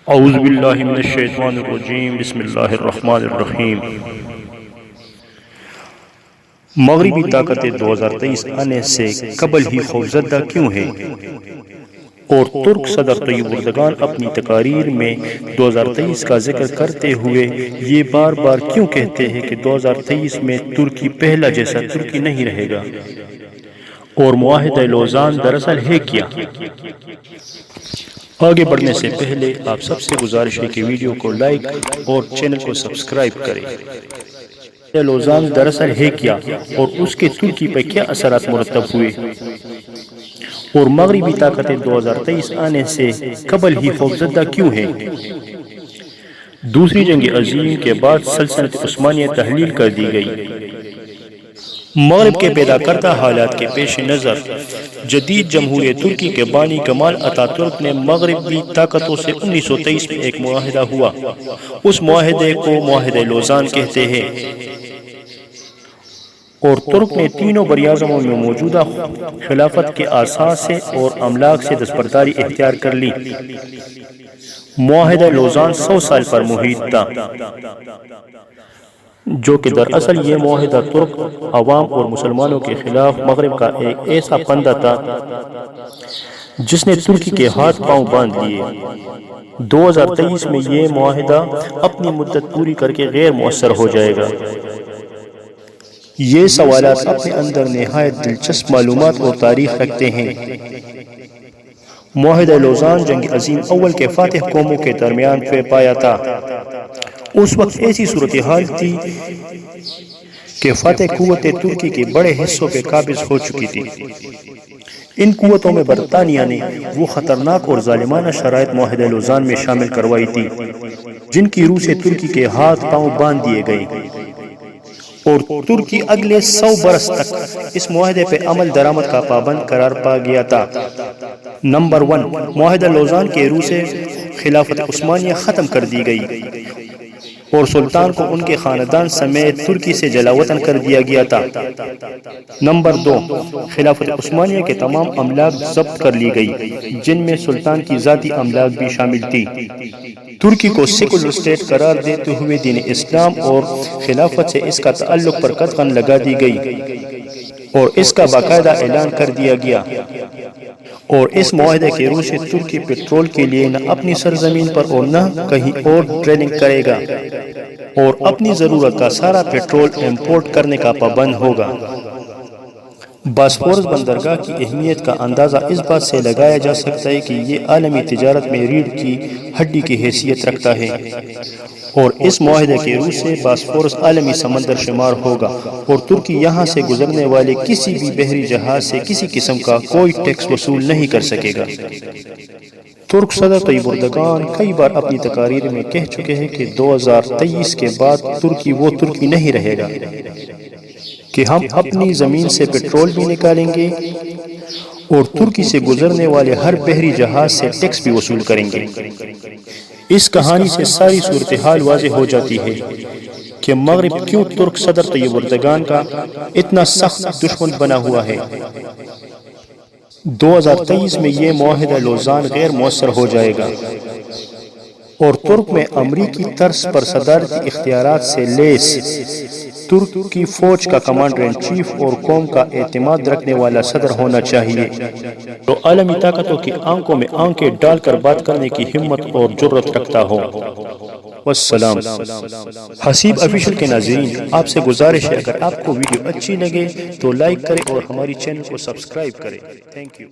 اعوذ باللہ من الشیطان الرجیم بسم اللہ الرحمن الرحیم۔ مغربی طاقتیں 2023 آنے سے قبل ہی خوفزدہ کیوں ہیں؟ اور ترک صدر طیب اردگان اپنی تقاریر میں 2023 کا ذکر کرتے ہوئے یہ بار بار کیوں کہتے ہیں کہ 2023 میں ترکی پہلا جیسا ترکی نہیں رہے گا؟ اور معاہدہ لوزان دراصل ہے کیا؟ آگے بڑھنے سے پہلے آپ سب سے گزارش ہے کہ ویڈیو کو لائک اور چینل کو سبسکرائب کریں۔ لوزان دراصل ہے کیا اور اس کے ترکی پر کیا اثرات مرتب ہوئے؟ اور مغربی طاقتیں 2023 آنے سے قبل ہی خوفزدہ کیوں ہیں؟ دوسری جنگ عظیم کے بعد سلطنت عثمانیہ تحلیل کر دی گئی۔ مغرب کے پیدا کردہ حالات کے پیش نظر جدید جمہوریہ ترکی کے بانی کمال اتا ترک نے مغربی طاقتوں سے 1923 میں ایک معاہدہ ہوا۔ اس معاہدے کو معاہدہ لوزان کہتے ہیں اور ترک نے تینوں براعظموں میں موجودہ خلافت کے اساس سے اور املاک سے دستبرداری اختیار کر لی۔ معاہدہ لوزان 100 سال پر محیط تھا، جو کہ دراصل یہ معاہدہ ترک عوام اور مسلمانوں کے خلاف مغرب کا ایک ایسا پندہ تھا جس نے ترکی کے ہاتھ پاؤں باندھ لیے۔ 2023 میں یہ معاہدہ اپنی مدت پوری کر کے غیر مؤثر ہو جائے گا۔ یہ سوالات اپنے اندر نہایت دلچسپ معلومات اور تاریخ رکھتے ہیں۔ معاہدہ لوزان جنگ عظیم اول کے فاتح قوموں کے درمیان طے پایا تھا۔ اس وقت ایسی صورتحال تھی کہ فاتح قوتیں ترکی کے بڑے حصوں پہ قابض ہو چکی تھی۔ ان قوتوں میں برطانیہ نے وہ خطرناک اور ظالمانہ شرائط معاہدہ لوزان میں شامل کروائی تھی جن کی روح سے ترکی کے ہاتھ پاؤں باندھ دیے گئے، اور ترکی اگلے 100 برس تک اس معاہدے پہ عمل درآمد کا پابند قرار پا گیا تھا۔ نمبر 1، معاہدہ لوزان کے روح سے خلافت عثمانیہ ختم کر دی گئی اور سلطان کو ان کے خاندان سمیت ترکی سے جلاوطن کر دیا گیا تھا۔ نمبر 2، خلافت عثمانیہ کے تمام املاک ضبط کر لی گئی جن میں سلطان کی ذاتی املاک بھی شامل تھی۔ ترکی کو سیکولر اسٹیٹ قرار دیتے ہوئے دین اسلام اور خلافت سے اس کا تعلق پر قطعاً لگا دی گئی اور اس کا باقاعدہ اعلان کر دیا گیا، اور اس معاہدے کے روح سے ترکی پیٹرول کے لیے نہ اپنی سرزمین پر اور نہ کہیں اور ڈرلنگ کرے گا اور اپنی ضرورت کا سارا پیٹرول امپورٹ کرنے کا پابند ہوگا۔ باسفورس بندرگاہ کی اہمیت کا اندازہ اس بات سے لگایا جا سکتا ہے کہ یہ عالمی تجارت میں ریڑھ کی ہڈی کی حیثیت رکھتا ہے، اور اس معاہدے کے روح سے باسفورس عالمی سمندر شمار ہوگا اور ترکی یہاں سے گزرنے والے کسی بھی بحری جہاز سے کسی قسم کا کوئی ٹیکس وصول نہیں کر سکے گا۔ ترک صدر طیب اردگان کئی بار اپنی تقاریر میں کہہ چکے ہیں کہ 2023 کے بعد ترکی وہ ترکی نہیں رہے گا کہ ہم اپنی زمین سے پیٹرول بھی نکالیں گے اور ترکی سے گزرنے والے ہر بحری جہاز سے ٹیکس بھی وصول کریں گے۔ اس کہانی سے ساری صورتحال واضح ہو جاتی ہے کہ مغرب کیوں ترک صدر طیب اردگان کا اتنا سخت دشمن بنا ہوا ہے۔ 2023 میں یہ معاہدہ لوزان غیر مؤثر ہو جائے گا اور ترک میں امریکی طرز پر صدارتی اختیارات سے لیس ترک کی فوج کا کمانڈر ان چیف اور قوم کا اعتماد رکھنے والا صدر ہونا چاہیے جو عالمی طاقتوں کی آنکھوں میں آنکھیں ڈال کر بات کرنے کی ہمت اور جرأت رکھتا ہو۔ والسلام۔ حسیب آفیشل کے ناظرین، آپ سے گزارش ہے اگر آپ کو ویڈیو اچھی لگے تو لائک کریں اور ہماری چینل کو سبسکرائب کریں۔ Thank you.